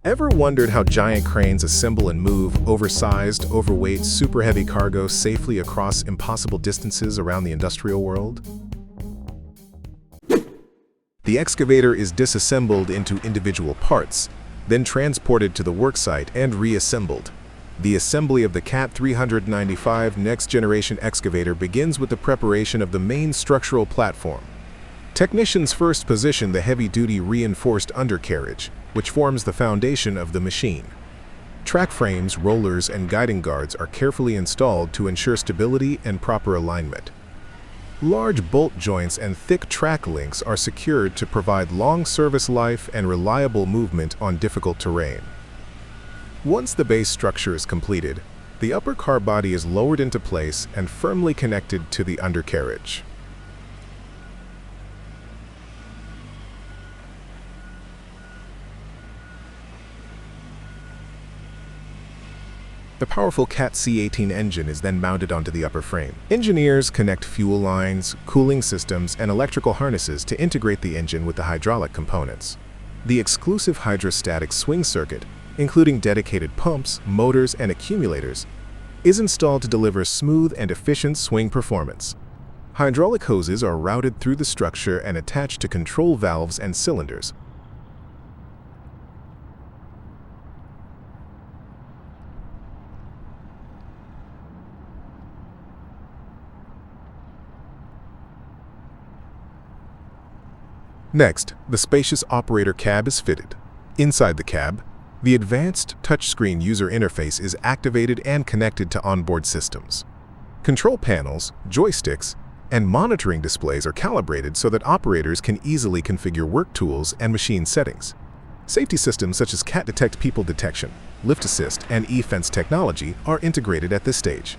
Ever wondered how giant cranes assemble and move oversized, overweight, super heavy cargo safely across impossible distances around the industrial world? The excavator is disassembled into individual parts, then transported to the worksite and reassembled. The assembly of the CAT D10-class next-generation excavator begins with the preparation of the main structural platform. Technicians first position the heavy-duty reinforced undercarriage, which forms the foundation of the machine. Track frames, rollers, and guiding guards are carefully installed to ensure stability and proper alignment. Large bolt joints and thick track links are secured to provide long service life and reliable movement on difficult terrain. Once the base structure is completed, the upper car body is lowered into place and firmly connected to the undercarriage. The powerful CAT C18 engine is then mounted onto the upper frame. Engineers connect fuel lines, cooling systems, and electrical harnesses to integrate the engine with the hydraulic components. The exclusive hydrostatic swing circuit, including dedicated pumps, motors, and accumulators, is installed to deliver smooth and efficient swing performance. Hydraulic hoses are routed through the structure and attached to control valves and cylinders. Next, the spacious operator cab is fitted. Inside the cab, the advanced touchscreen user interface is activated and connected to onboard systems. Control panels, joysticks, and monitoring displays are calibrated so that operators can easily configure work tools and machine settings. Safety systems such as CAT Detect people detection, lift assist, and e-fence technology are integrated at this stage.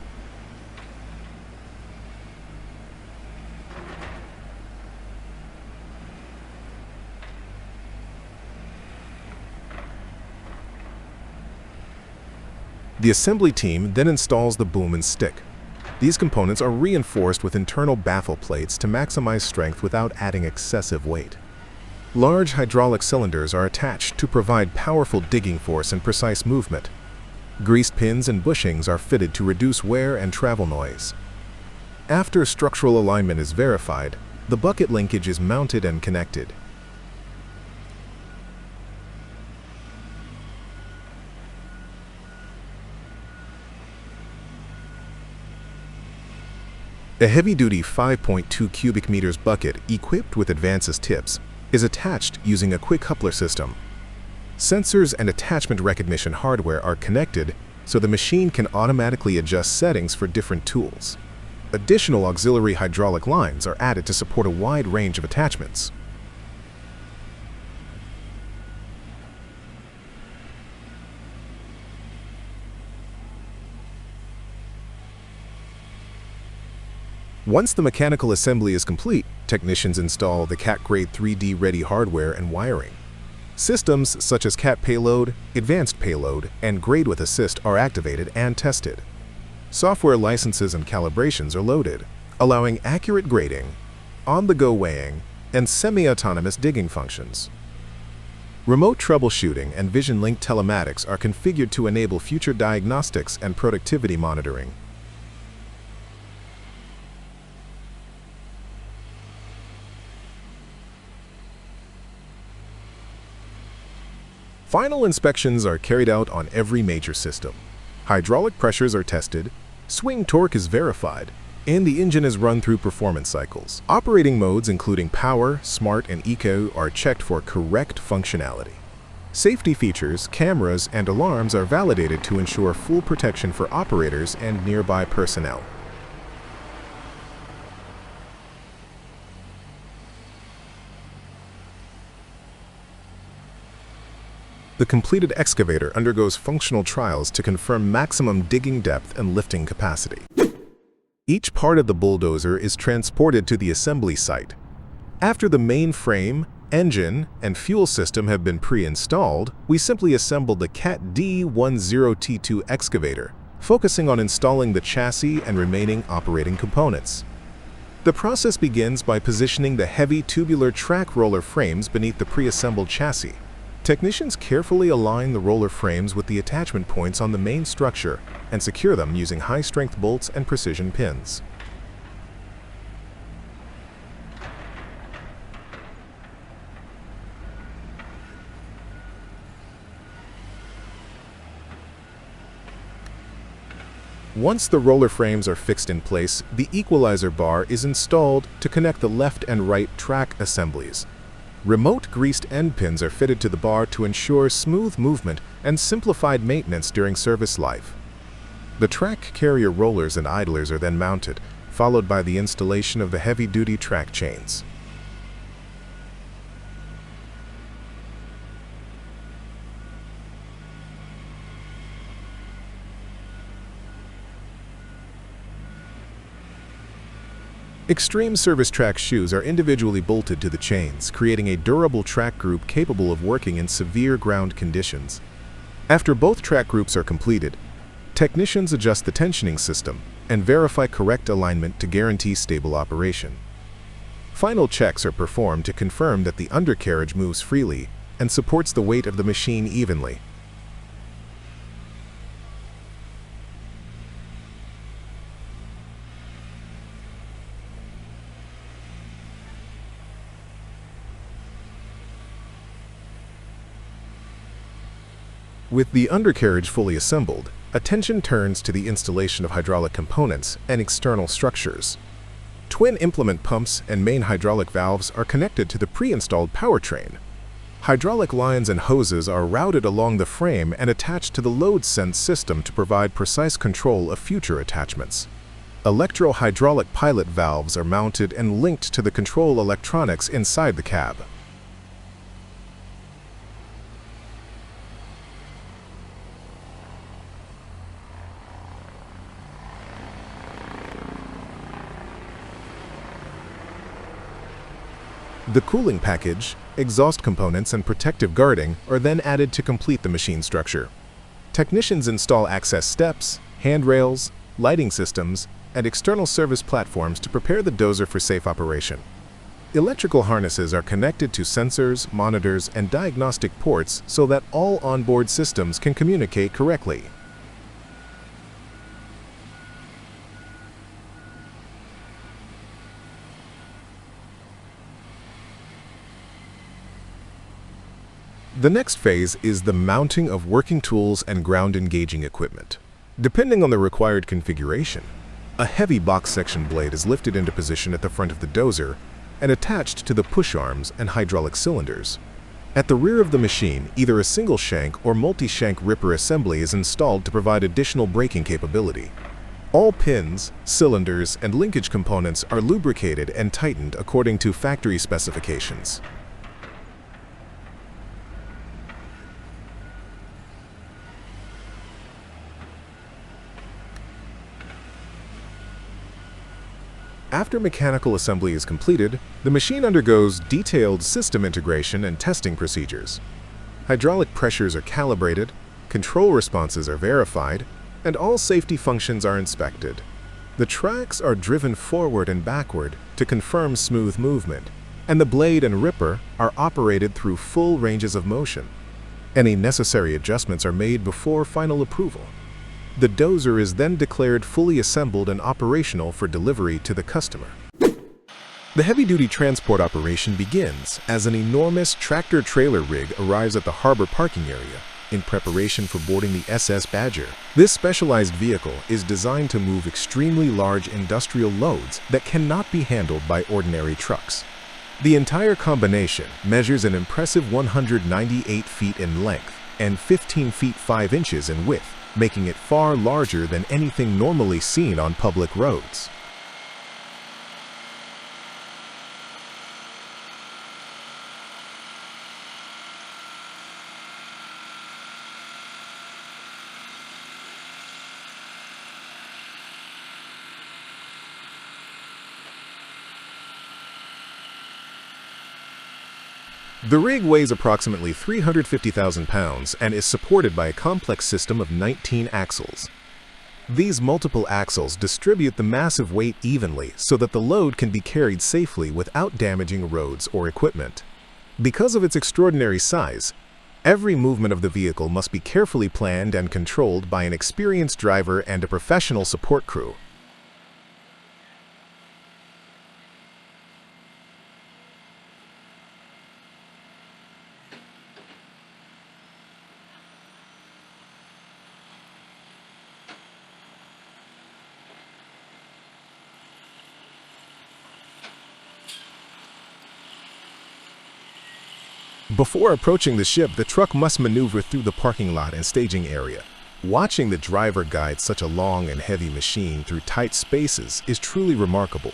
The assembly team then installs the boom and stick. These components are reinforced with internal baffle plates to maximize strength without adding excessive weight. Large hydraulic cylinders are attached to provide powerful digging force and precise movement. Greased pins and bushings are fitted to reduce wear and travel noise. After structural alignment is verified, the bucket linkage is mounted and connected. A heavy-duty 5.2 cubic meters bucket equipped with advanced tips is attached using a quick coupler system. Sensors and attachment recognition hardware are connected so the machine can automatically adjust settings for different tools. Additional auxiliary hydraulic lines are added to support a wide range of attachments. Once the mechanical assembly is complete, technicians install the CAT Grade 3D ready hardware and wiring. Systems such as CAT Payload, Advanced Payload, and Grade with Assist are activated and tested. Software licenses and calibrations are loaded, allowing accurate grading, on-the-go weighing, and semi-autonomous digging functions. Remote troubleshooting and vision-linked telematics are configured to enable future diagnostics and productivity monitoring. Final inspections are carried out on every major system. Hydraulic pressures are tested, swing torque is verified, and the engine is run through performance cycles. Operating modes including Power, Smart, and Eco are checked for correct functionality. Safety features, cameras, and alarms are validated to ensure full protection for operators and nearby personnel. The completed excavator undergoes functional trials to confirm maximum digging depth and lifting capacity. Each part of the bulldozer is transported to the assembly site. After the main frame, engine, and fuel system have been pre-installed, we simply assemble the CAT D10-T2 excavator, focusing on installing the chassis and remaining operating components. The process begins by positioning the heavy tubular track roller frames beneath the pre-assembled chassis. Technicians carefully align the roller frames with the attachment points on the main structure and secure them using high-strength bolts and precision pins. Once the roller frames are fixed in place, the equalizer bar is installed to connect the left and right track assemblies. Remote greased end pins are fitted to the bar to ensure smooth movement and simplified maintenance during service life. The track carrier rollers and idlers are then mounted, followed by the installation of the heavy-duty track chains. Extreme service track shoes are individually bolted to the chains, creating a durable track group capable of working in severe ground conditions. After both track groups are completed, technicians adjust the tensioning system and verify correct alignment to guarantee stable operation. Final checks are performed to confirm that the undercarriage moves freely and supports the weight of the machine evenly. With the undercarriage fully assembled, attention turns to the installation of hydraulic components and external structures. Twin implement pumps and main hydraulic valves are connected to the pre-installed powertrain. Hydraulic lines and hoses are routed along the frame and attached to the load sense system to provide precise control of future attachments. Electro-hydraulic pilot valves are mounted and linked to the control electronics inside the cab. The cooling package, exhaust components, and protective guarding are then added to complete the machine structure. Technicians install access steps, handrails, lighting systems, and external service platforms to prepare the dozer for safe operation. Electrical harnesses are connected to sensors, monitors, and diagnostic ports so that all onboard systems can communicate correctly. The next phase is the mounting of working tools and ground engaging equipment. Depending on the required configuration, a heavy box section blade is lifted into position at the front of the dozer and attached to the push arms and hydraulic cylinders. At the rear of the machine, either a single shank or multi-shank ripper assembly is installed to provide additional braking capability. All pins, cylinders, and linkage components are lubricated and tightened according to factory specifications. After mechanical assembly is completed, the machine undergoes detailed system integration and testing procedures. Hydraulic pressures are calibrated, control responses are verified, and all safety functions are inspected. The tracks are driven forward and backward to confirm smooth movement, and the blade and ripper are operated through full ranges of motion. Any necessary adjustments are made before final approval. The dozer is then declared fully assembled and operational for delivery to the customer. The heavy-duty transport operation begins as an enormous tractor-trailer rig arrives at the harbor parking area in preparation for boarding the SS Badger. This specialized vehicle is designed to move extremely large industrial loads that cannot be handled by ordinary trucks. The entire combination measures an impressive 198 feet in length and 15 feet 5 inches in width, making it far larger than anything normally seen on public roads. The rig weighs approximately 350,000 pounds and is supported by a complex system of 19 axles. These multiple axles distribute the massive weight evenly so that the load can be carried safely without damaging roads or equipment. Because of its extraordinary size, Every movement of the vehicle must be carefully planned and controlled by an experienced driver and a professional support crew. Before approaching the ship, the truck must maneuver through the parking lot and staging area. Watching the driver guide such a long and heavy machine through tight spaces is truly remarkable.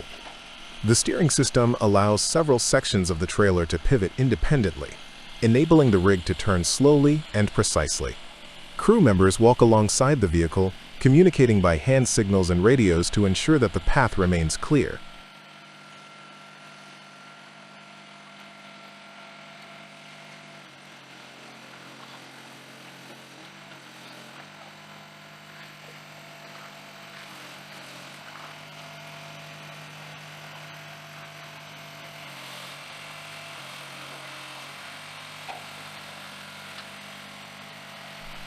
The steering system allows several sections of the trailer to pivot independently, enabling the rig to turn slowly and precisely. Crew members walk alongside the vehicle, communicating by hand signals and radios to ensure that the path remains clear.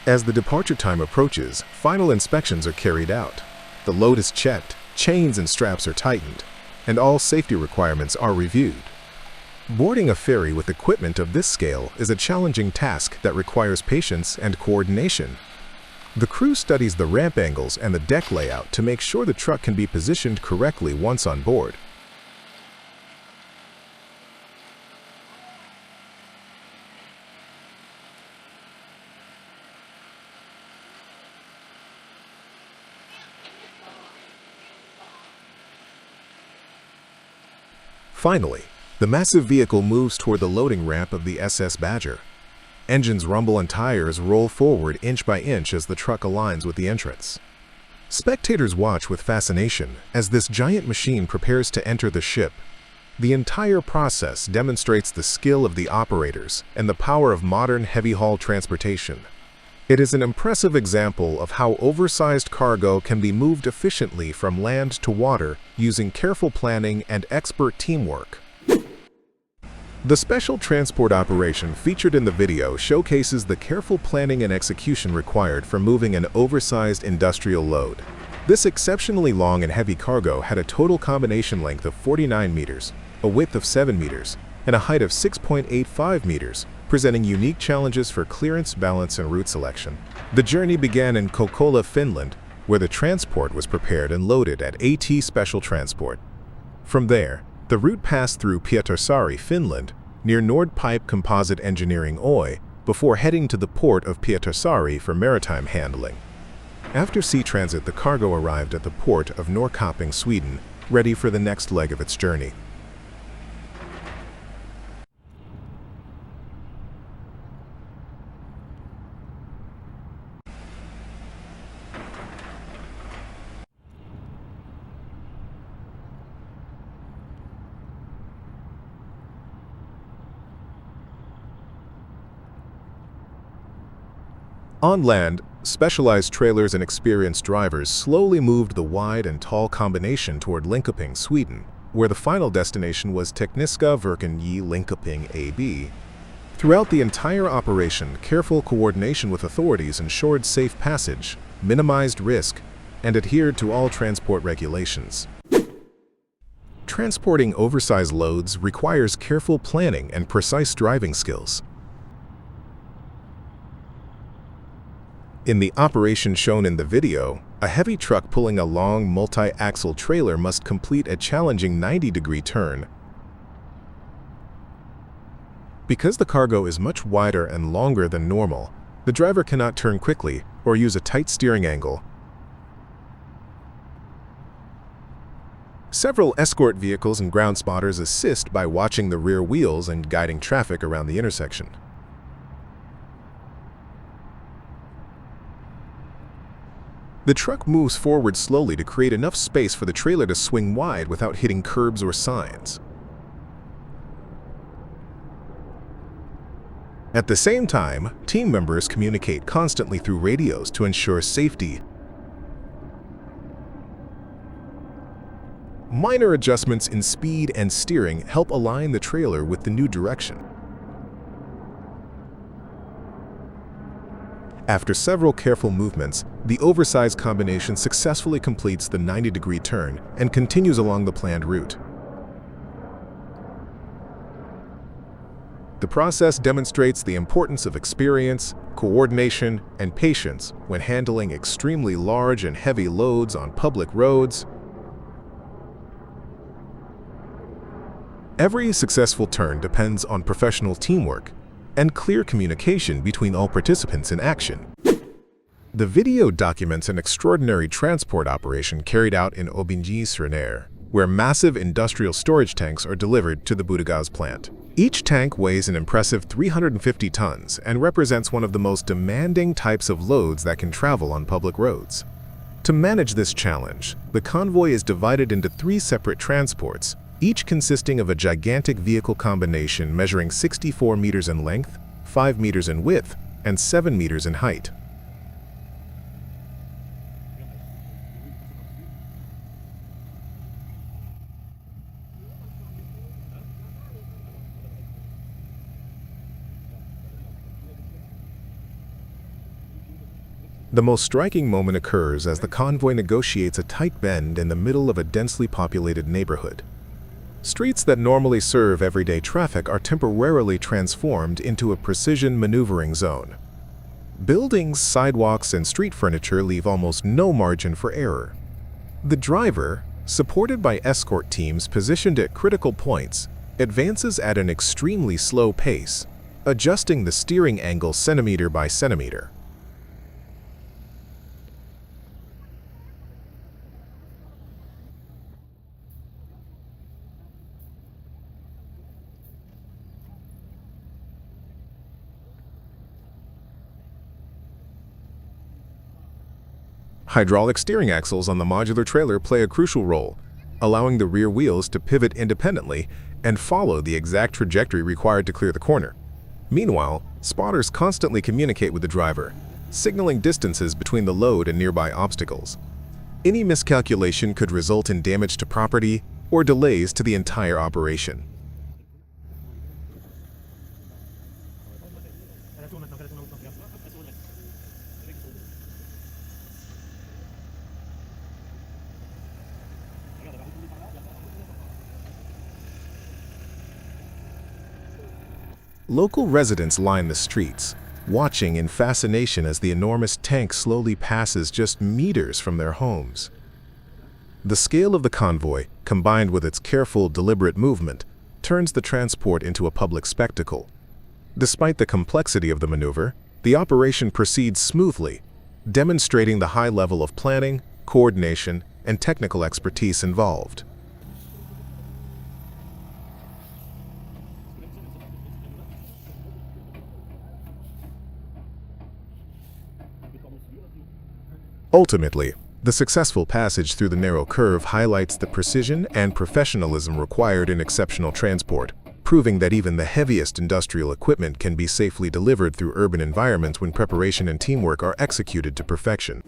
As the departure time approaches, final inspections are carried out. The load is checked, chains and straps are tightened, and all safety requirements are reviewed. Boarding a ferry with equipment of this scale is a challenging task that requires patience and coordination. The crew studies the ramp angles and the deck layout to make sure the truck can be positioned correctly once on board. Finally, the massive vehicle moves toward the loading ramp of the SS Badger. Engines rumble and tires roll forward inch by inch as the truck aligns with the entrance. Spectators watch with fascination as this giant machine prepares to enter the ship. The entire process demonstrates the skill of the operators and the power of modern heavy-haul transportation. It is an impressive example of how oversized cargo can be moved efficiently from land to water using careful planning and expert teamwork. The special transport operation featured in the video showcases the careful planning and execution required for moving an oversized industrial load. This exceptionally long and heavy cargo had a total combination length of 49 meters, a width of 7 meters, and a height of 6.85 meters, presenting unique challenges for clearance, balance, and route selection. The journey began in Kokkola, Finland, where the transport was prepared and loaded at AT Special Transport. From there, the route passed through Pietarsaari, Finland, near Nordpipe Composite Engineering Oy, before heading to the port of Pietarsaari for maritime handling. After sea transit, the cargo arrived at the port of Norrköping, Sweden, ready for the next leg of its journey. On land, specialized trailers and experienced drivers slowly moved the wide and tall combination toward Linköping, Sweden, where the final destination was Tekniska Verken Linköping AB. Throughout the entire operation, careful coordination with authorities ensured safe passage, minimized risk, and adhered to all transport regulations. Transporting oversized loads requires careful planning and precise driving skills. In the operation shown in the video, a heavy truck pulling a long multi-axle trailer must complete a challenging 90-degree turn. Because the cargo is much wider and longer than normal, the driver cannot turn quickly or use a tight steering angle. Several escort vehicles and ground spotters assist by watching the rear wheels and guiding traffic around the intersection. The truck moves forward slowly to create enough space for the trailer to swing wide without hitting curbs or signs. At the same time, team members communicate constantly through radios to ensure safety. Minor adjustments in speed and steering help align the trailer with the new direction. After several careful movements, the oversized combination successfully completes the 90-degree turn and continues along the planned route. The process demonstrates the importance of experience, coordination, and patience when handling extremely large and heavy loads on public roads. Every successful turn depends on professional teamwork and clear communication between all participants in action. The video documents an extraordinary transport operation carried out in Aubigny-sur-Ner, where massive industrial storage tanks are delivered to the Butagaz plant. Each tank weighs an impressive 350 tons and represents one of the most demanding types of loads that can travel on public roads. To manage this challenge, the convoy is divided into 3 separate transports, each consisting of a gigantic vehicle combination measuring 64 meters in length, 5 meters in width, and 7 meters in height. The most striking moment occurs as the convoy negotiates a tight bend in the middle of a densely populated neighborhood. Streets that normally serve everyday traffic are temporarily transformed into a precision maneuvering zone. Buildings, sidewalks, and street furniture leave almost no margin for error. The driver, supported by escort teams positioned at critical points, advances at an extremely slow pace, adjusting the steering angle centimeter by centimeter. Hydraulic steering axles on the modular trailer play a crucial role, allowing the rear wheels to pivot independently and follow the exact trajectory required to clear the corner. Meanwhile, spotters constantly communicate with the driver, signaling distances between the load and nearby obstacles. Any miscalculation could result in damage to property or delays to the entire operation. Local residents line the streets, watching in fascination as the enormous tank slowly passes just meters from their homes. The scale of the convoy, combined with its careful, deliberate movement, turns the transport into a public spectacle. Despite the complexity of the maneuver, the operation proceeds smoothly, demonstrating the high level of planning, coordination, and technical expertise involved. Ultimately, the successful passage through the narrow curve highlights the precision and professionalism required in exceptional transport, proving that even the heaviest industrial equipment can be safely delivered through urban environments when preparation and teamwork are executed to perfection.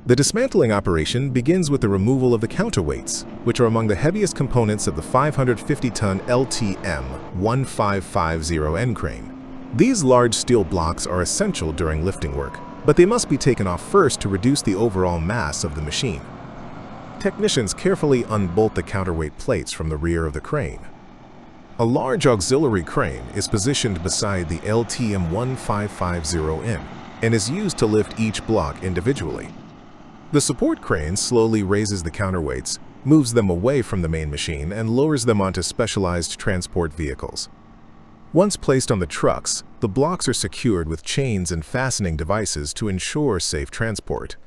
The dismantling operation begins with the removal of the counterweights, which are among the heaviest components of the 550-ton LTM-1550N crane. These large steel blocks are essential during lifting work, but they must be taken off first to reduce the overall mass of the machine. Technicians carefully unbolt the counterweight plates from the rear of the crane. A large auxiliary crane is positioned beside the LTM-1550N and is used to lift each block individually. The support crane slowly raises the counterweights, moves them away from the main machine, and lowers them onto specialized transport vehicles. Once placed on the trucks, the blocks are secured with chains and fastening devices to ensure safe transport.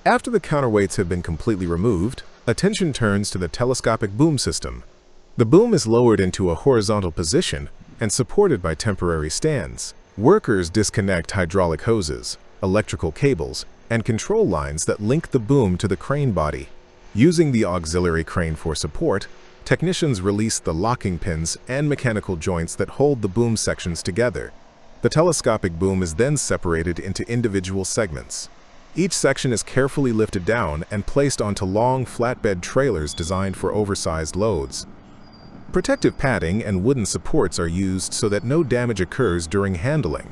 After the counterweights have been completely removed, attention turns to the telescopic boom system. The boom is lowered into a horizontal position and supported by temporary stands. Workers disconnect hydraulic hoses, electrical cables, and control lines that link the boom to the crane body. Using the auxiliary crane for support, technicians release the locking pins and mechanical joints that hold the boom sections together. The telescopic boom is then separated into individual segments. Each section is carefully lifted down and placed onto long flatbed trailers designed for oversized loads. Protective padding and wooden supports are used so that no damage occurs during handling.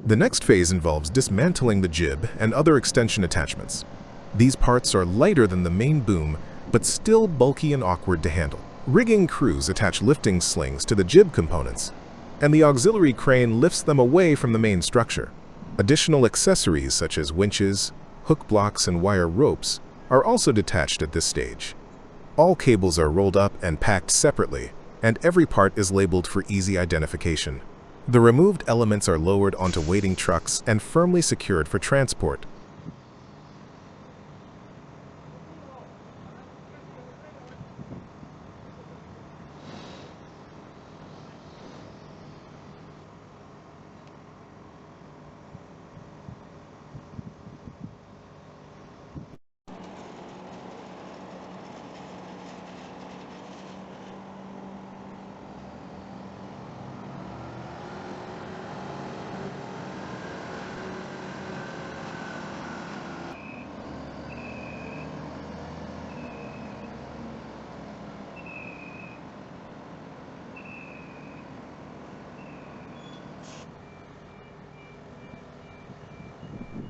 The next phase involves dismantling the jib and other extension attachments. These parts are lighter than the main boom, but still bulky and awkward to handle. Rigging crews attach lifting slings to the jib components, and the auxiliary crane lifts them away from the main structure. Additional accessories such as winches, hook blocks, and wire ropes are also detached at this stage. All cables are rolled up and packed separately, and every part is labeled for easy identification. The removed elements are lowered onto waiting trucks and firmly secured for transport.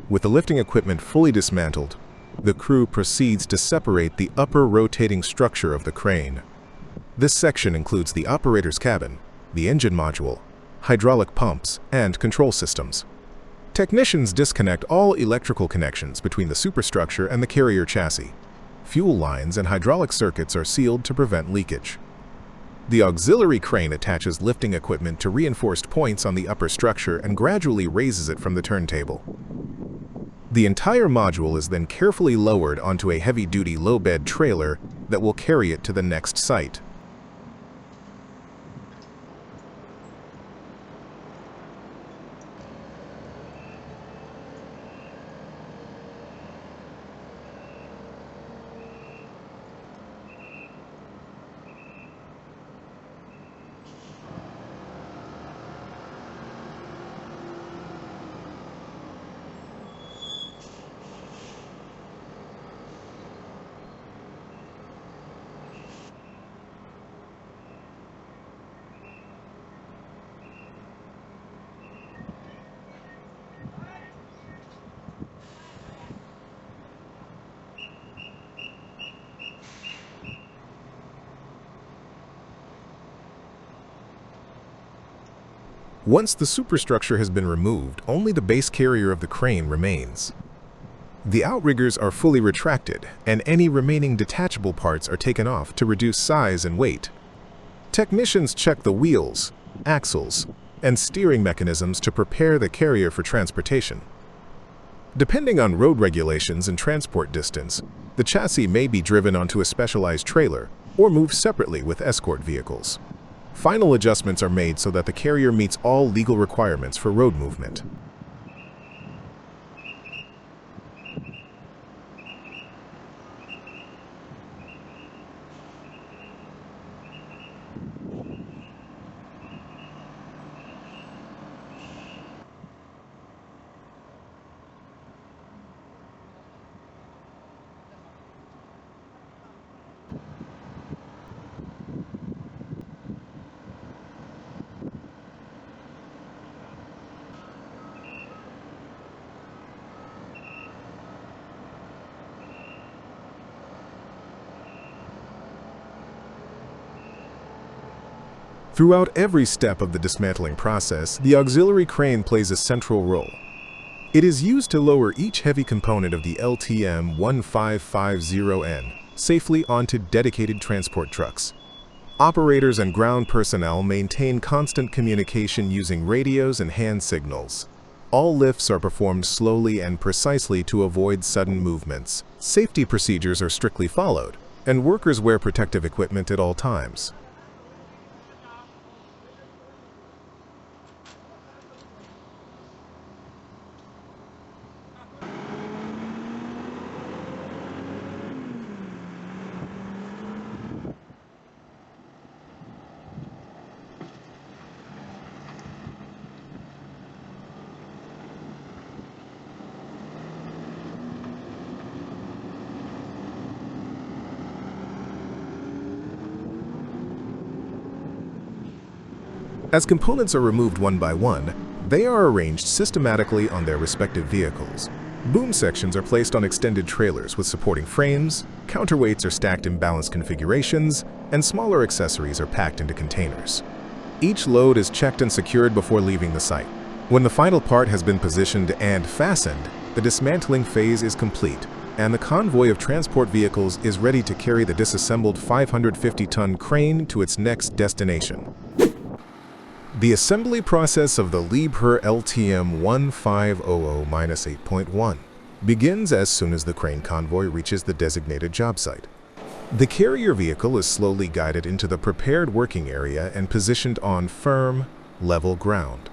With the lifting equipment fully dismantled, the crew proceeds to separate the upper rotating structure of the crane. This section includes the operator's cabin, the engine module, hydraulic pumps, and control systems. Technicians disconnect all electrical connections between the superstructure and the carrier chassis. Fuel lines and hydraulic circuits are sealed to prevent leakage. The auxiliary crane attaches lifting equipment to reinforced points on the upper structure and gradually raises it from the turntable. The entire module is then carefully lowered onto a heavy-duty low-bed trailer that will carry it to the next site. Once the superstructure has been removed, only the base carrier of the crane remains. The outriggers are fully retracted, and any remaining detachable parts are taken off to reduce size and weight. Technicians check the wheels, axles, and steering mechanisms to prepare the carrier for transportation. Depending on road regulations and transport distance, the chassis may be driven onto a specialized trailer or moved separately with escort vehicles. Final adjustments are made so that the carrier meets all legal requirements for road movement. Throughout every step of the dismantling process, the auxiliary crane plays a central role. It is used to lower each heavy component of the LTM-1550N safely onto dedicated transport trucks. Operators and ground personnel maintain constant communication using radios and hand signals. All lifts are performed slowly and precisely to avoid sudden movements. Safety procedures are strictly followed, and workers wear protective equipment at all times. As components are removed one by one, they are arranged systematically on their respective vehicles. Boom sections are placed on extended trailers with supporting frames, counterweights are stacked in balanced configurations, and smaller accessories are packed into containers. Each load is checked and secured before leaving the site. When the final part has been positioned and fastened, the dismantling phase is complete, and the convoy of transport vehicles is ready to carry the disassembled 550-ton crane to its next destination. The assembly process of the Liebherr LTM 1500-8.1 begins as soon as the crane convoy reaches the designated job site. The carrier vehicle is slowly guided into the prepared working area and positioned on firm, level ground.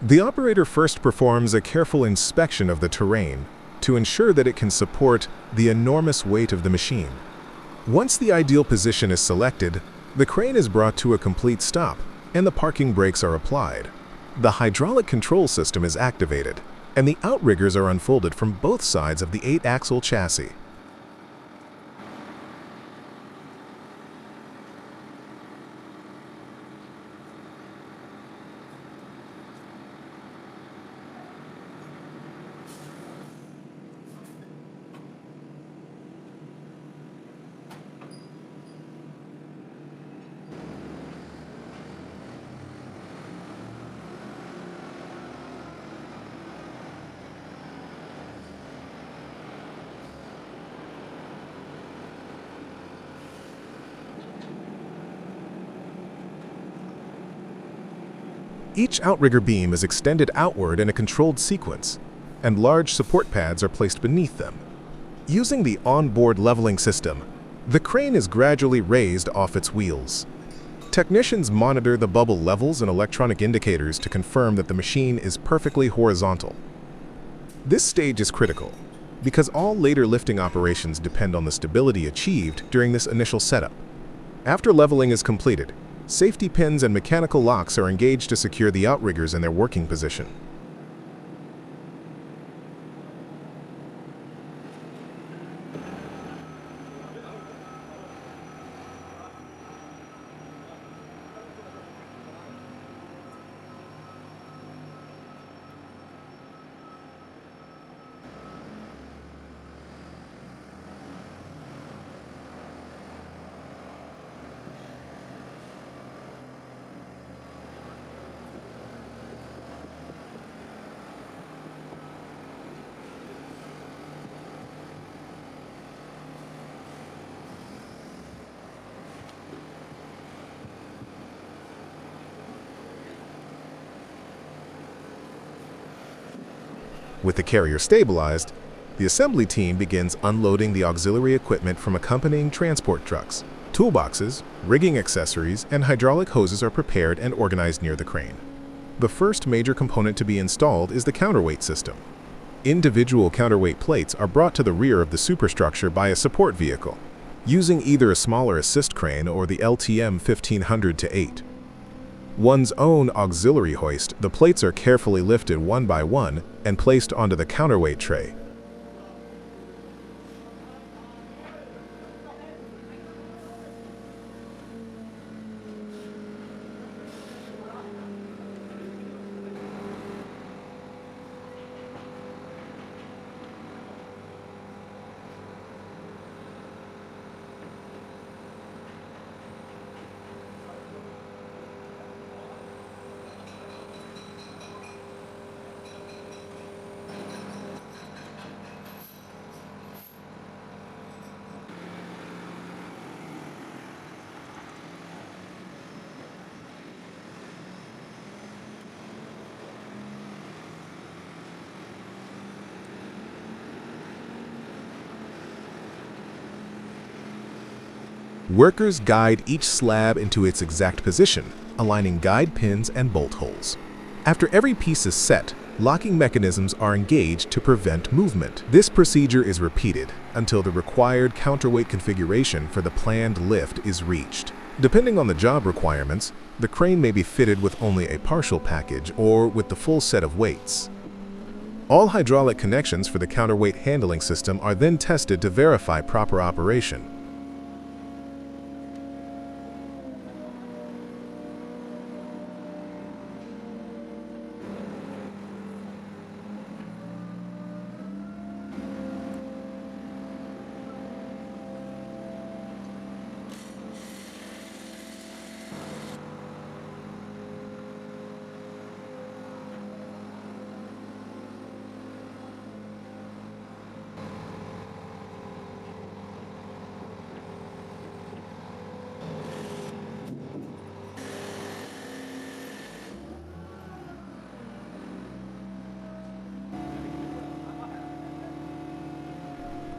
The operator first performs a careful inspection of the terrain to ensure that it can support the enormous weight of the machine. Once the ideal position is selected, the crane is brought to a complete stop, and the parking brakes are applied. The hydraulic control system is activated, and the outriggers are unfolded from both sides of the 8-axle chassis. Each outrigger beam is extended outward in a controlled sequence, and large support pads are placed beneath them. Using the onboard leveling system, the crane is gradually raised off its wheels. Technicians monitor the bubble levels and electronic indicators to confirm that the machine is perfectly horizontal. This stage is critical, because all later lifting operations depend on the stability achieved during this initial setup. After leveling is completed, safety pins and mechanical locks are engaged to secure the outriggers in their working position. With the carrier stabilized, the assembly team begins unloading the auxiliary equipment from accompanying transport trucks. Toolboxes, rigging accessories, and hydraulic hoses are prepared and organized near the crane. The first major component to be installed is the counterweight system. Individual counterweight plates are brought to the rear of the superstructure by a support vehicle, using either a smaller assist crane or the LTM 1500-8. One's own auxiliary hoist, the plates are carefully lifted one by one and placed onto the counterweight tray. Workers guide each slab into its exact position, aligning guide pins and bolt holes. After every piece is set, locking mechanisms are engaged to prevent movement. This procedure is repeated until the required counterweight configuration for the planned lift is reached. Depending on the job requirements, the crane may be fitted with only a partial package or with the full set of weights. All hydraulic connections for the counterweight handling system are then tested to verify proper operation.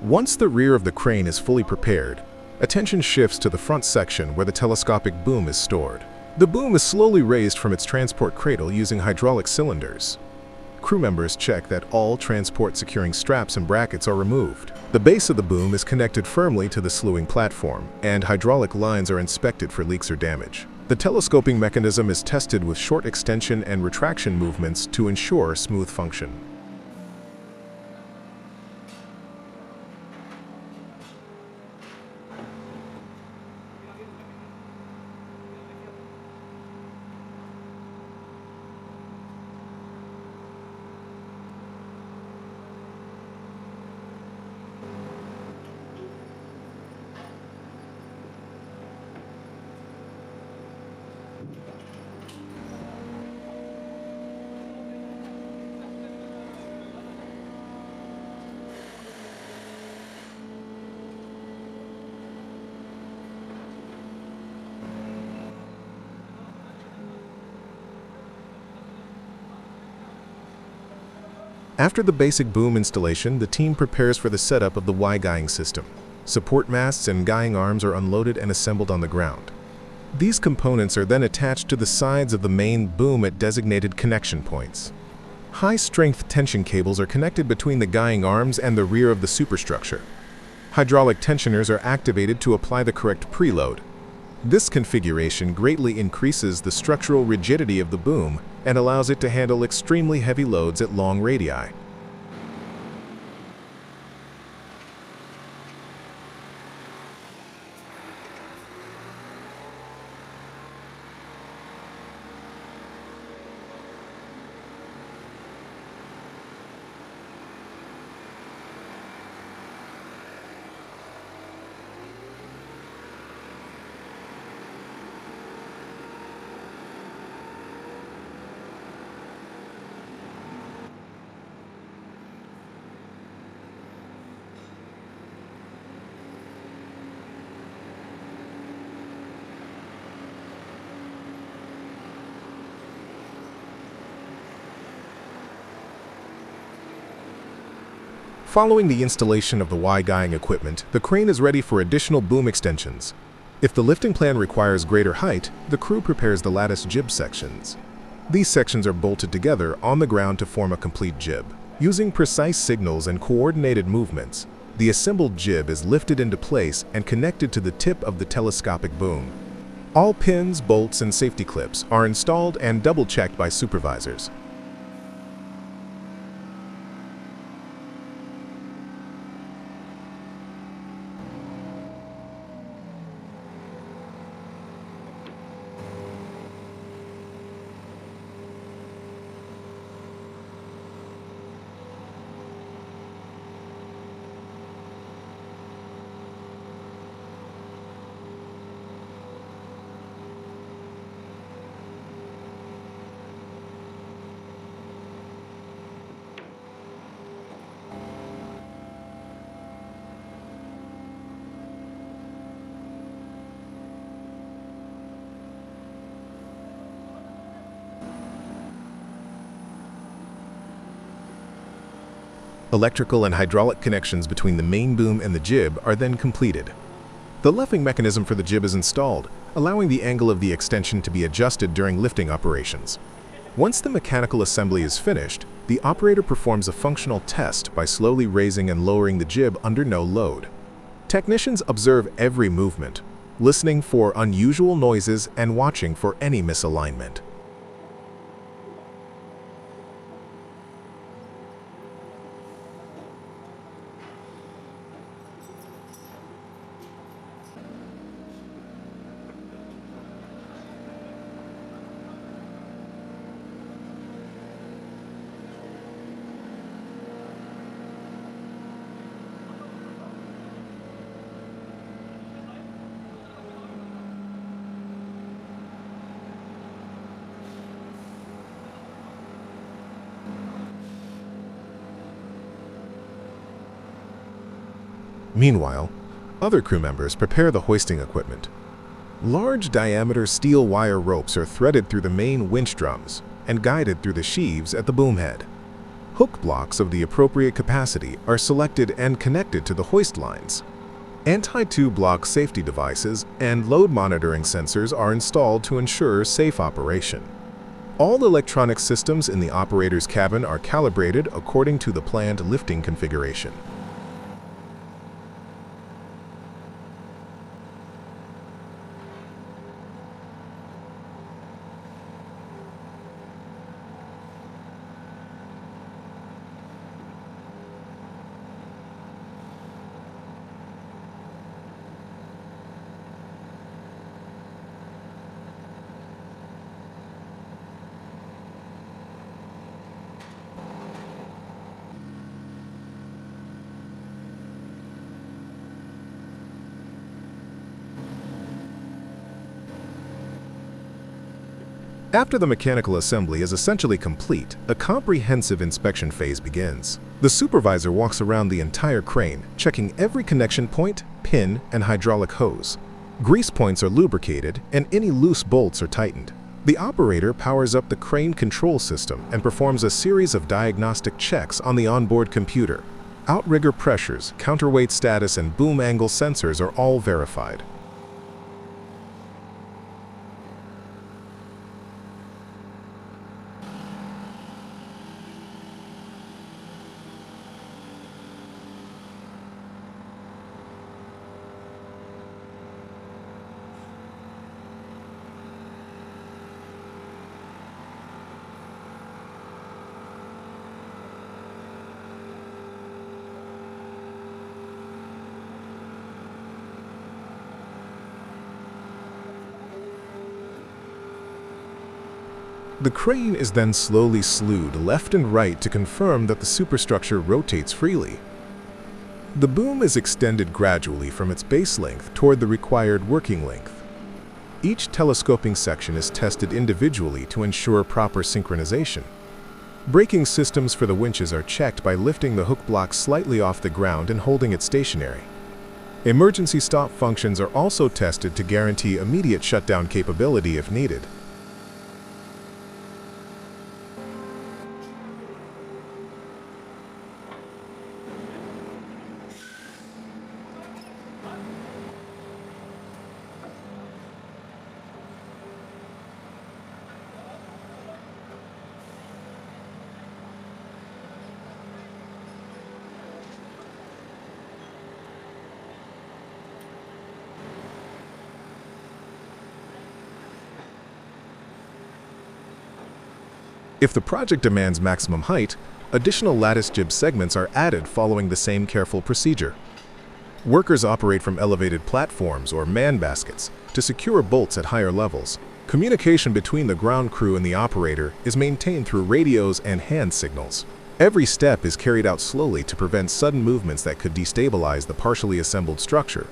Once the rear of the crane is fully prepared, attention shifts to the front section where the telescopic boom is stored. The boom is slowly raised from its transport cradle using hydraulic cylinders. Crew members check that all transport securing straps and brackets are removed. The base of the boom is connected firmly to the slewing platform, and hydraulic lines are inspected for leaks or damage. The telescoping mechanism is tested with short extension and retraction movements to ensure smooth function. After the basic boom installation, the team prepares for the setup of the Y-guying system. Support masts and guying arms are unloaded and assembled on the ground. These components are then attached to the sides of the main boom at designated connection points. High-strength tension cables are connected between the guying arms and the rear of the superstructure. Hydraulic tensioners are activated to apply the correct preload. This configuration greatly increases the structural rigidity of the boom and allows it to handle extremely heavy loads at long radii. Following the installation of the Y-guying equipment, the crane is ready for additional boom extensions. If the lifting plan requires greater height, the crew prepares the lattice jib sections. These sections are bolted together on the ground to form a complete jib. Using precise signals and coordinated movements, the assembled jib is lifted into place and connected to the tip of the telescopic boom. All pins, bolts, and safety clips are installed and double-checked by supervisors. Electrical and hydraulic connections between the main boom and the jib are then completed. The luffing mechanism for the jib is installed, allowing the angle of the extension to be adjusted during lifting operations. Once the mechanical assembly is finished, the operator performs a functional test by slowly raising and lowering the jib under no load. Technicians observe every movement, listening for unusual noises and watching for any misalignment. Meanwhile, other crew members prepare the hoisting equipment. Large diameter steel wire ropes are threaded through the main winch drums and guided through the sheaves at the boom head. Hook blocks of the appropriate capacity are selected and connected to the hoist lines. Anti-tube block safety devices and load monitoring sensors are installed to ensure safe operation. All electronic systems in the operator's cabin are calibrated according to the planned lifting configuration. After the mechanical assembly is essentially complete, a comprehensive inspection phase begins. The supervisor walks around the entire crane, checking every connection point, pin, and hydraulic hose. Grease points are lubricated, and any loose bolts are tightened. The operator powers up the crane control system and performs a series of diagnostic checks on the onboard computer. Outrigger pressures, counterweight status, and boom angle sensors are all verified. The crane is then slowly slewed left and right to confirm that the superstructure rotates freely. The boom is extended gradually from its base length toward the required working length. Each telescoping section is tested individually to ensure proper synchronization. Braking systems for the winches are checked by lifting the hook block slightly off the ground and holding it stationary. Emergency stop functions are also tested to guarantee immediate shutdown capability if needed. If the project demands maximum height, additional lattice jib segments are added following the same careful procedure. Workers operate from elevated platforms or man baskets to secure bolts at higher levels. Communication between the ground crew and the operator is maintained through radios and hand signals. Every step is carried out slowly to prevent sudden movements that could destabilize the partially assembled structure.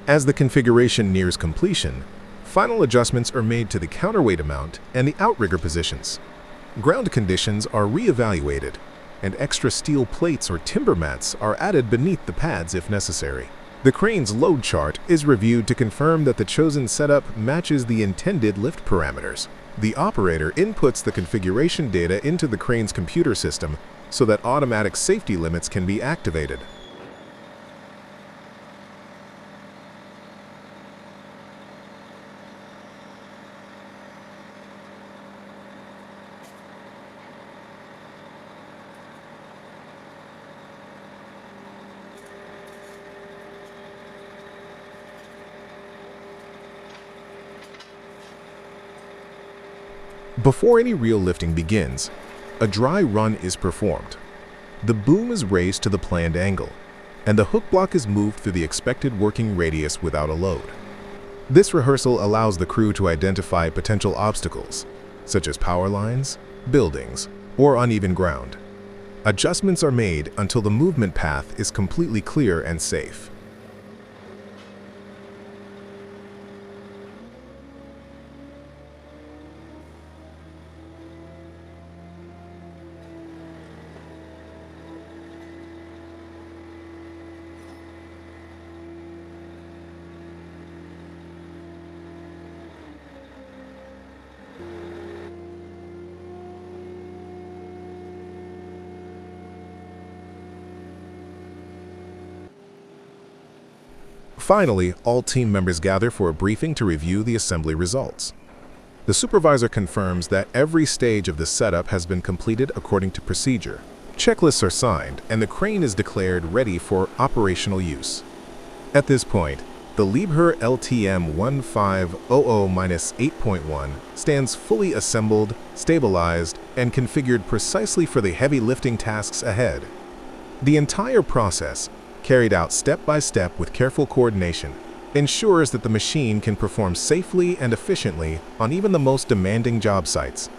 As the configuration nears completion, final adjustments are made to the counterweight amount and the outrigger positions. Ground conditions are re-evaluated, and extra steel plates or timber mats are added beneath the pads if necessary. The crane's load chart is reviewed to confirm that the chosen setup matches the intended lift parameters. The operator inputs the configuration data into the crane's computer system so that automatic safety limits can be activated. Before any real lifting begins, a dry run is performed. The boom is raised to the planned angle, and the hook block is moved through the expected working radius without a load. This rehearsal allows the crew to identify potential obstacles, such as power lines, buildings, or uneven ground. Adjustments are made until the movement path is completely clear and safe. Finally, all team members gather for a briefing to review the assembly results. The supervisor confirms that every stage of the setup has been completed according to procedure. Checklists are signed, and the crane is declared ready for operational use. At this point, the Liebherr LTM 1500-8.1 stands fully assembled, stabilized, and configured precisely for the heavy lifting tasks ahead. The entire process, carried out step by step with careful coordination, ensures that the machine can perform safely and efficiently on even the most demanding job sites.